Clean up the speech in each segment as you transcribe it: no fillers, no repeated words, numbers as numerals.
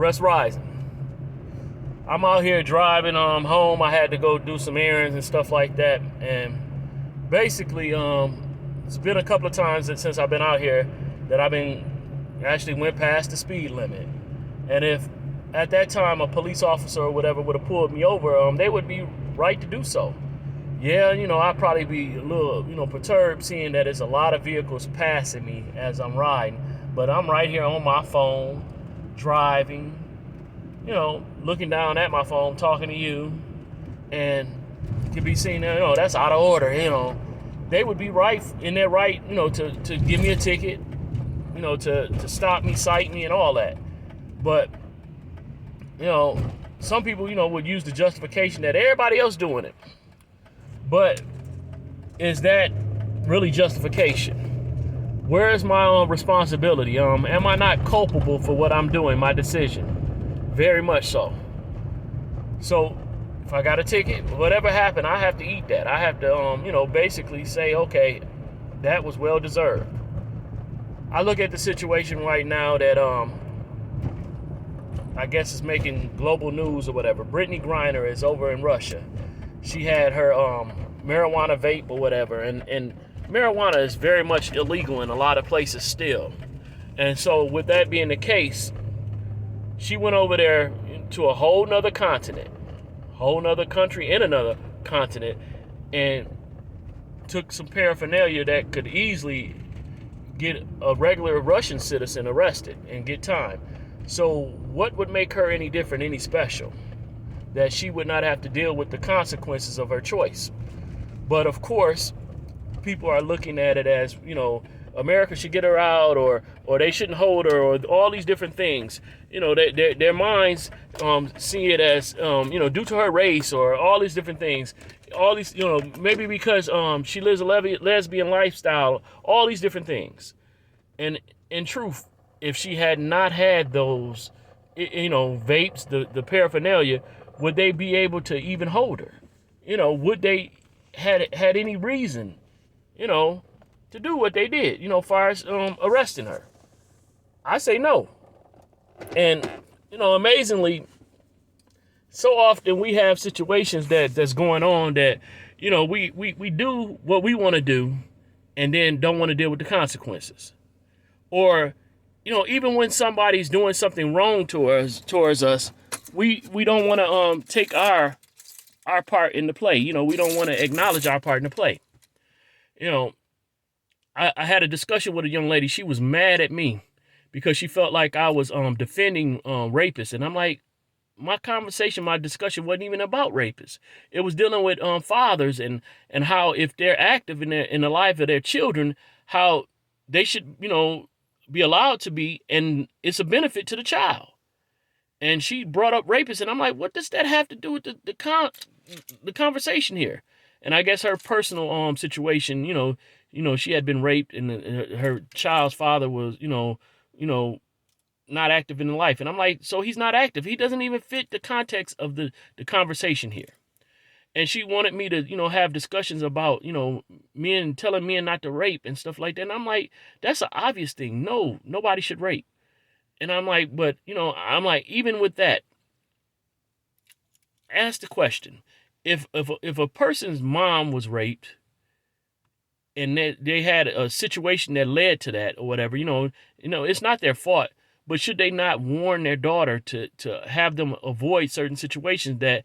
Russ Rising. I'm out here driving home. I had to go do some errands and stuff like that. And basically, it's been a couple of times since I've been out here that I've been actually went past the speed limit. And if at that time a police officer or whatever would have pulled me over, they would be right to do so. Yeah, I'd probably be a little, perturbed seeing that there's a lot of vehicles passing me as I'm riding. But I'm right here on my phone, driving, looking down at my phone, talking to you, and could be seen, that's out of order, They would be right in their right, to give me a ticket, to stop me, cite me, and all that. But, some people, would use the justification that everybody else doing it. But is that really justification? Where is my responsibility? Am I not culpable for what I'm doing, my decision? Very much so. So if I got a ticket, whatever happened, I have to eat that. I have to, basically say, okay, that was well deserved. I look at the situation right now that, I guess it's making global news or whatever. Brittany Griner is over in Russia. She had her marijuana vape or whatever, and marijuana is very much illegal in a lot of places still. And so with that being the case, she went over there to a whole nother continent, whole nother country in another continent, and took some paraphernalia that could easily get a regular Russian citizen arrested and get time. So what would make her any different, any special? That she would not have to deal with the consequences of her choice. But of course, people are looking at it as, America should get her out, or they shouldn't hold her, or all these different things. Their minds see it as, due to her race, or all these different things. All these, maybe because she lives a lesbian lifestyle, all these different things. And in truth, if she had not had those, vapes, the paraphernalia, would they be able to even hold her? Would they had any reason, to do what they did, far as arresting her? I say no. And, amazingly, so often we have situations that's going on that, we do what we want to do and then don't want to deal with the consequences. Or, even when somebody's doing something wrong towards us, we don't want to take our part in the play. We don't want to acknowledge our part in the play. I had a discussion with a young lady. She was mad at me because she felt like I was defending rapists. And I'm like, my discussion wasn't even about rapists. It was dealing with fathers and how if they're active in the life of their children, how they should, be allowed to be, and it's a benefit to the child. And she brought up rapists, and I'm like, what does that have to do with the conversation here? And I guess her personal situation, she had been raped, and her child's father was, not active in life. And I'm like, so he's not active. He doesn't even fit the context of the conversation here. And she wanted me to, have discussions about, men telling men not to rape and stuff like that. And I'm like, that's an obvious thing. No, nobody should rape. And I'm like, but, even with that, ask the question. If a person's mom was raped and they had a situation that led to that or whatever, it's not their fault. But should they not warn their daughter to have them avoid certain situations that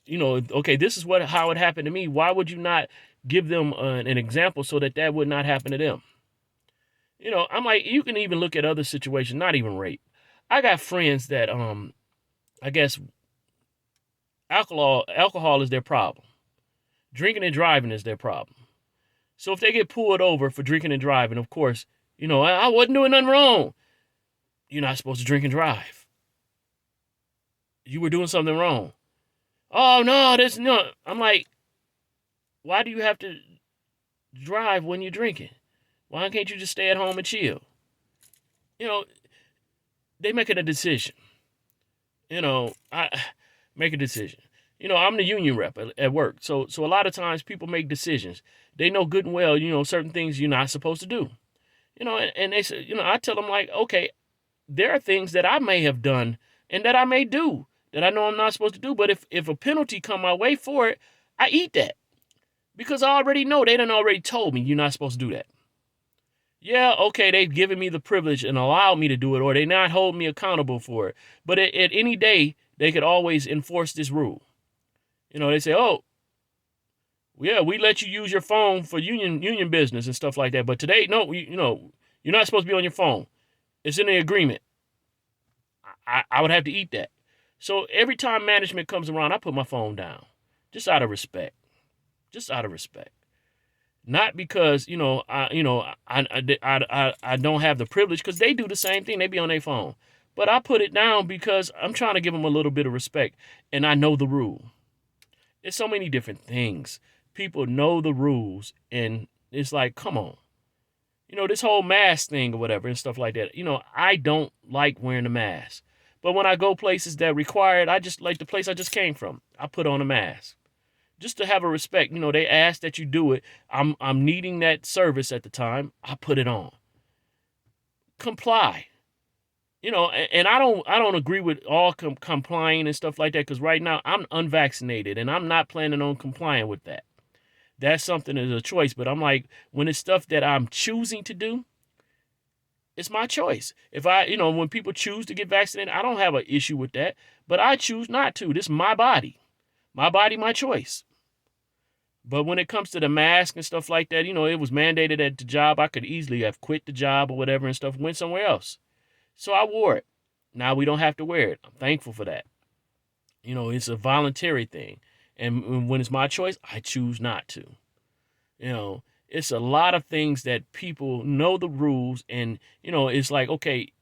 okay, this is how it happened to me. Why would you not give them an example so that would not happen to them? I'm like, you can even look at other situations, not even rape. I got friends that, I guess alcohol is their problem. Drinking and driving is their problem. So if they get pulled over for drinking and driving, of course, I wasn't doing nothing wrong. You're not supposed to drink and drive. You were doing something wrong. Oh, no, no. I'm like, why do you have to drive when you're drinking? Why can't you just stay at home and chill? They making a decision. I make a decision. I'm the union rep at work. So a lot of times people make decisions. They know good and well, certain things you're not supposed to do. And they say, I tell them like, okay, there are things that I may have done and that I may do that I know I'm not supposed to do. But if a penalty come my way for it, I eat that because I already know they done already told me you're not supposed to do that. Yeah, okay, they've given me the privilege and allowed me to do it, or they not hold me accountable for it. But at any day, they could always enforce this rule. They say, oh, yeah, we let you use your phone for union business and stuff like that. But today, no, you're not supposed to be on your phone. It's in the agreement. I would have to eat that. So every time management comes around, I put my phone down, just out of respect. Just out of respect. Not because I don't have the privilege, because they do the same thing. They be on their phone, but I put it down because I'm trying to give them a little bit of respect, and I know the rule. There's so many different things. People know the rules, and it's like, come on. This whole mask thing or whatever and stuff like that. I don't like wearing a mask. But when I go places that require it, I just like the place I just came from. I put on a mask. Just to have a respect. They ask that you do it. I'm needing that service at the time. I put it on. Comply. And I don't agree with all complying and stuff like that, because right now I'm unvaccinated and I'm not planning on complying with that. That's something that's a choice. But I'm like, when it's stuff that I'm choosing to do, it's my choice. If when people choose to get vaccinated, I don't have an issue with that. But I choose not to. This is my body. My body, my choice. But when it comes to the mask and stuff like that, it was mandated at the job. I could easily have quit the job or whatever and stuff, went somewhere else. So I wore it. Now we don't have to wear it. I'm thankful for that. It's a voluntary thing. And when it's my choice, I choose not to. It's a lot of things that people know the rules, and, it's like, okay,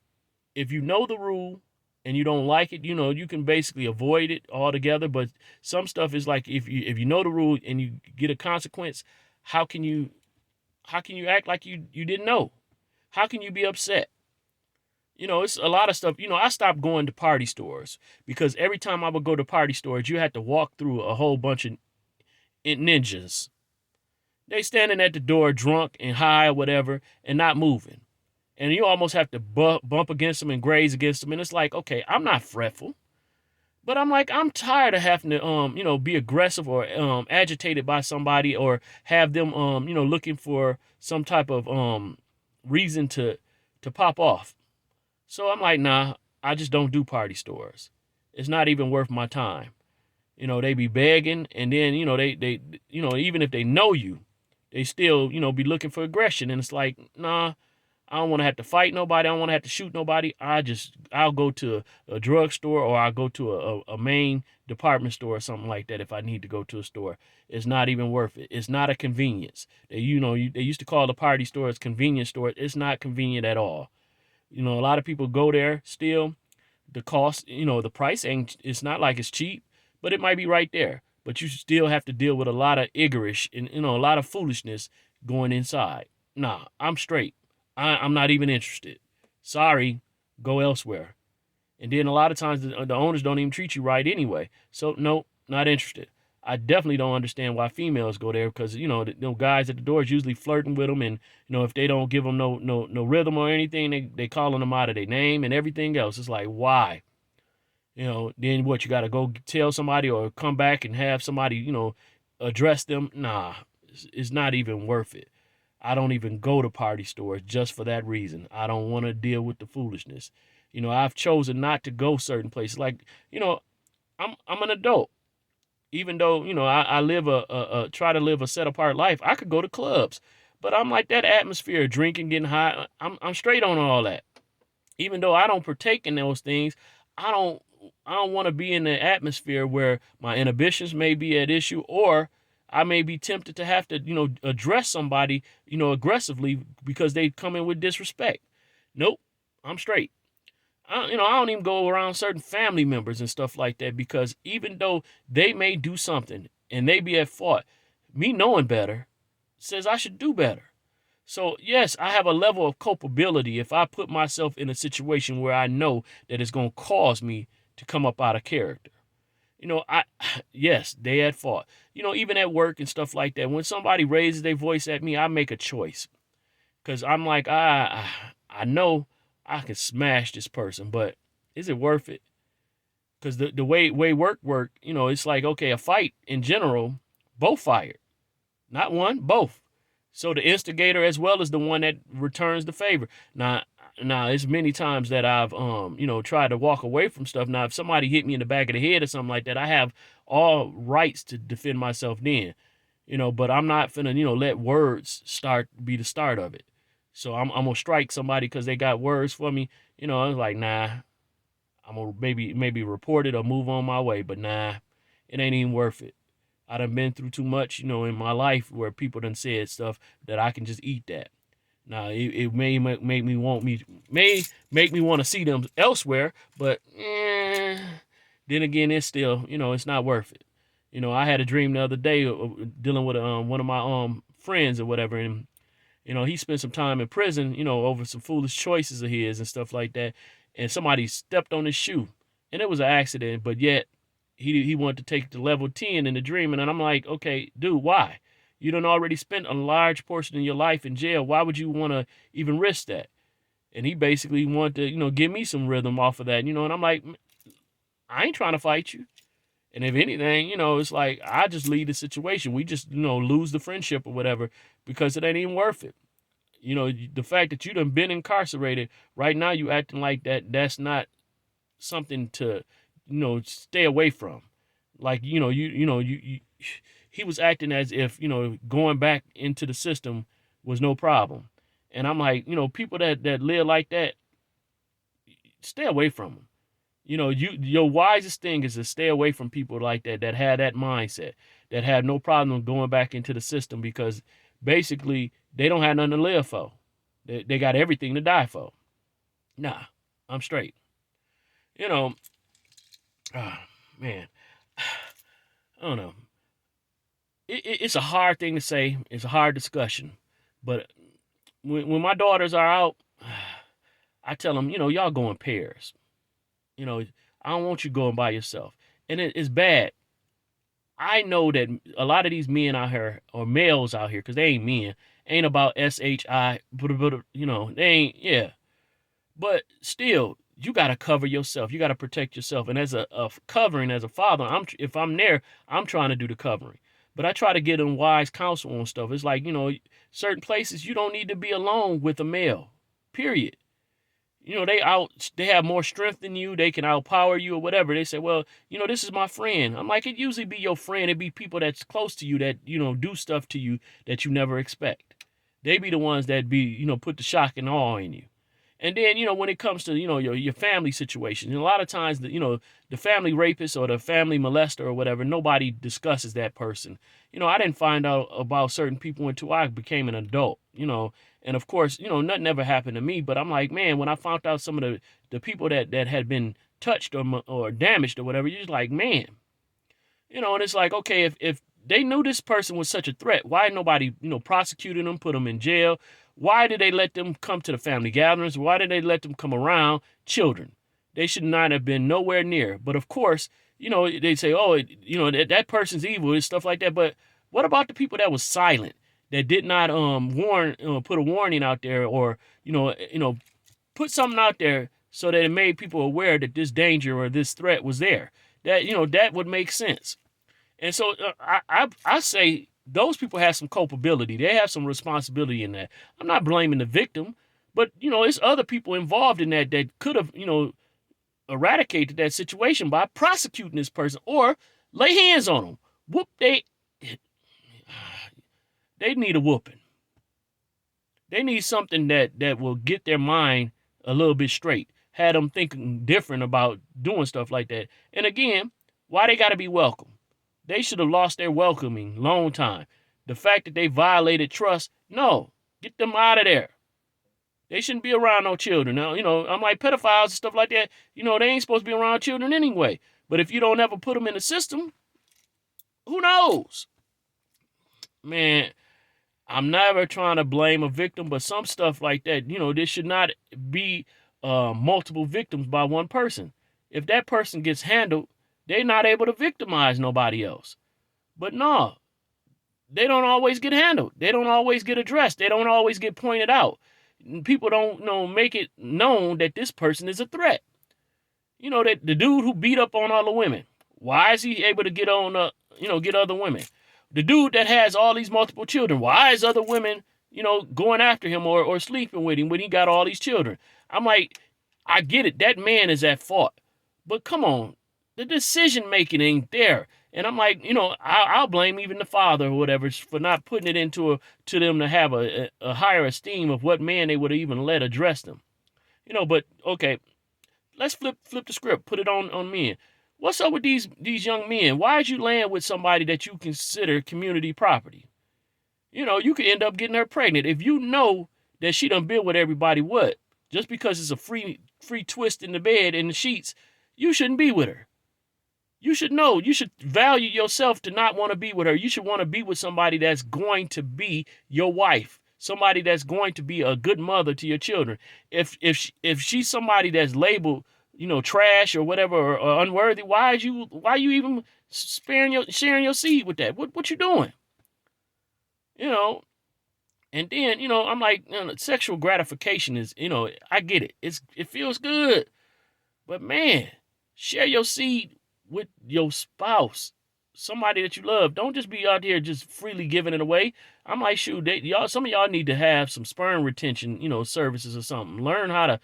if you know the rule and you don't like it, you can basically avoid it altogether. But some stuff is like, if you know the rule and you get a consequence, how can you act like you didn't know? How can you be upset? It's a lot of stuff. I stopped going to party stores because every time I would go to party stores, you had to walk through a whole bunch of ninjas. They standing at the door drunk and high or whatever and not moving. And you almost have to bump against them and graze against them. And it's like, okay, I'm not fretful. But I'm like, I'm tired of having to, be aggressive or agitated by somebody, or have them, looking for some type of reason to pop off. So I'm like, nah, I just don't do party stores. It's not even worth my time. They be begging, and then, they even if they know you, they still, be looking for aggression. And it's like, nah, I don't want to have to fight nobody. I don't want to have to shoot nobody. I'll go to a drugstore, or I'll go to a main department store or something like that if I need to go to a store. It's not even worth it. It's not a convenience. They used to call the party stores convenience stores. It's not convenient at all. A lot of people go there still. The cost, the price it's not like it's cheap, but it might be right there. But you still have to deal with a lot of iggerish and, a lot of foolishness going inside. Nah, I'm straight. I'm not even interested. Sorry, go elsewhere. And then a lot of times the owners don't even treat you right anyway. So, nope, not interested. I definitely don't understand why females go there, because, the guys at the door is usually flirting with them. And, if they don't give them no rhythm or anything, they calling them out of their name and everything else. It's like, why? Then what, you got to go tell somebody or come back and have somebody, address them? Nah, it's not even worth it. I don't even go to party stores just for that reason. I don't want to deal with the foolishness. I've chosen not to go certain places. Like, I'm an adult. Even though, I live try to live a set apart life, I could go to clubs. But I'm like, that atmosphere, drinking, getting high, I'm straight on all that. Even though I don't partake in those things, I don't want to be in the atmosphere where my inhibitions may be at issue, or I may be tempted to have to, address somebody, aggressively because they come in with disrespect. Nope, I'm straight. I don't even go around certain family members and stuff like that, because even though they may do something and they be at fault, me knowing better says I should do better. So, yes, I have a level of culpability if I put myself in a situation where I know that it's going to cause me to come up out of character. Yes, they at fault. Even at work and stuff like that, when somebody raises their voice at me, I make a choice. Because I'm like, I know I can smash this person, but is it worth it? Because the way work, it's like, okay, a fight in general, both fired, not one, both. So the instigator as well as the one that returns the favor. Now it's many times that I've tried to walk away from stuff. Now if somebody hit me in the back of the head or something like that, I have all rights to defend myself then. But I'm not finna, let words be the start of it. So I'm gonna strike somebody because they got words for me. I was like, nah, I'm gonna maybe report it or move on my way, but nah, it ain't even worth it. I done been through too much, in my life where people done said stuff that I can just eat that. Now it may make me want to see them elsewhere, but then again, it's still, it's not worth it. I had a dream the other day dealing with one of my friends or whatever, and he spent some time in prison, over some foolish choices of his and stuff like that, and somebody stepped on his shoe, and it was an accident, but yet he wanted to take it to level 10 in the dream, and I'm like, okay, dude, why? You done already spent a large portion of your life in jail. Why would you want to even risk that? And he basically wanted to, give me some rhythm off of that, and I'm like, I ain't trying to fight you. And if anything, it's like I just leave the situation. We just, lose the friendship or whatever because it ain't even worth it. The fact that you done been incarcerated right now, you acting like that's not something to, stay away from. Like, he was acting as if, going back into the system was no problem. And I'm like, people that live like that, stay away from them. Your wisest thing is to stay away from people like that have that mindset, that have no problem going back into the system because basically they don't have nothing to live for. They got everything to die for. Nah, I'm straight. Oh, man, I don't know. It's a hard thing to say. It's a hard discussion. But when my daughters are out, I tell them, y'all go in pairs. I don't want you going by yourself. And it's bad. I know that a lot of these men out here, or males out here, because they ain't men, ain't about SHI, they ain't, yeah. But still, you got to cover yourself. You got to protect yourself. And as a covering, as a father, if I'm there, I'm trying to do the covering. But I try to get them wise counsel on stuff. It's like, certain places you don't need to be alone with a male, period. They have more strength than you. They can outpower you or whatever. They say, well, this is my friend. I'm like, it usually be your friend. It be people that's close to you that, do stuff to you that you never expect. They be the ones that be, put the shock and awe in you. And then, when it comes to, your family situation, and a lot of times, the family rapist or the family molester or whatever, nobody discusses that person. I didn't find out about certain people until I became an adult, and of course, nothing ever happened to me, but I'm like, man, when I found out some of the people that had been touched or damaged or whatever, you're just like, man, and it's like, okay, if they knew this person was such a threat, why nobody, prosecuted them, put them in jail? Why did they let them come to the family gatherings? Why did they let them come around children? They should not have been nowhere near. But of course, they say, oh, that person's evil and stuff like that. But what about the people that was silent, that did not put a warning out there, or put something out there so that it made people aware that this danger or this threat was there? That that would make sense. And so I say those people have some culpability. They have some responsibility in that. I'm not blaming the victim, but it's other people involved in that could have eradicated that situation by prosecuting this person or lay hands on them. They need a whooping. They need something that will get their mind a little bit straight, had them thinking different about doing stuff like that. And again, why they got to be welcome? They should have lost their welcoming long time. The fact that they violated trust, no, get them out of there. They shouldn't be around no children. Now, I'm like pedophiles and stuff like that. They ain't supposed to be around children anyway. But if you don't ever put them in the system, who knows? Man, I'm never trying to blame a victim, but some stuff like that, this should not be multiple victims by one person. If that person gets handled, they're not able to victimize nobody else. But no, they don't always get handled. They don't always get addressed. They don't always get pointed out. people don't make it known that this person is a threat. That the dude who beat up on all the women, why is he able to get on get other women? The dude that has all these multiple children, why is other women going after him or sleeping with him when he got all these children? I'm like, I get it, that man is at fault, but come on, the decision making ain't there. And I'm like, I'll blame even the father or whatever for not putting it to them to have a higher esteem of what man they would have even let address them. But okay, let's flip the script, put it on men. What's up with these young men? Why is you laying with somebody that you consider community property? You could end up getting her pregnant if you know that she done been with everybody. What? Just because it's a free twist in the bed and the sheets, you shouldn't be with her. You should know. You should value yourself to not want to be with her. You should want to be with somebody that's going to be your wife. Somebody that's going to be a good mother to your children. If she's somebody that's labeled, trash or whatever, or unworthy, why you even sharing your seed with that? What you doing? And then, I'm like, sexual gratification is, I get it. It feels good. But man, share your seed with your spouse, somebody that you love. Don't just be out here just freely giving it away. I'm like, shoot, some of y'all need to have some sperm retention, services or something. Learn how to,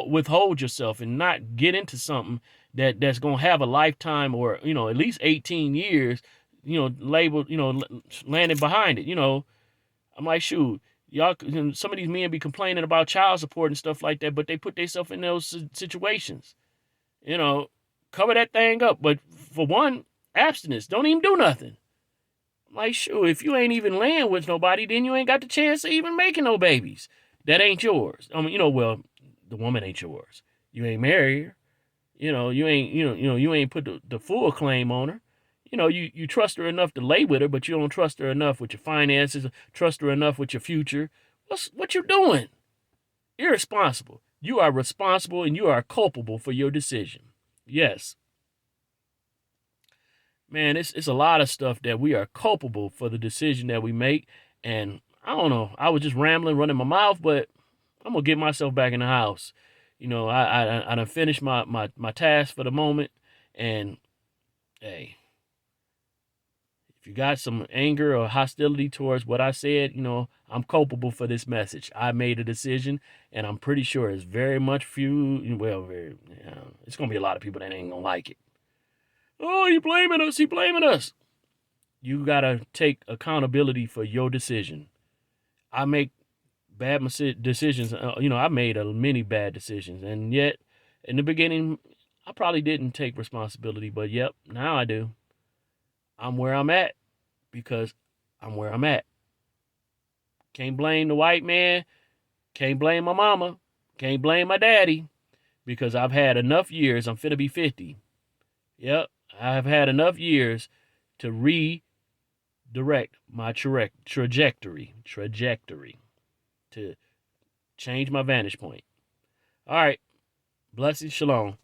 withhold yourself and not get into something that's going to have a lifetime or, at least 18 years, labeled, landing behind it. I'm like, shoot, y'all, some of these men be complaining about child support and stuff like that, but they put themselves in those situations. Cover that thing up. But for one, abstinence. Don't even do nothing. I'm like, sure, if you ain't even laying with nobody, then you ain't got the chance of even making no babies. That ain't yours. I mean, well, the woman ain't yours. You ain't married her. You ain't, you ain't put the full claim on her. You trust her enough to lay with her, but you don't trust her enough with your finances, trust her enough with your future. What you doing? Irresponsible. You are responsible and you are culpable for your decision. Yes. Man, it's a lot of stuff that we are culpable for the decision that we make. And I don't know. I was just rambling, running my mouth, but I'm gonna get myself back in the house. I done finished my task for the moment. And hey, if you got some anger or hostility towards what I said, I'm culpable for this message. I made a decision, and I'm pretty sure it's very much it's going to be a lot of people that ain't going to like it. Oh, he blaming us. He blaming us. You got to take accountability for your decision. I make bad decisions. I made many bad decisions, and yet in the beginning, I probably didn't take responsibility, but yep, now I do. I'm where I'm at because I'm where I'm at. Can't blame the white man. Can't blame my mama. Can't blame my daddy because I've had enough years. I'm finna be 50. Yep, I've had enough years to redirect my trajectory to change my vantage point. All right. Blessings. Shalom.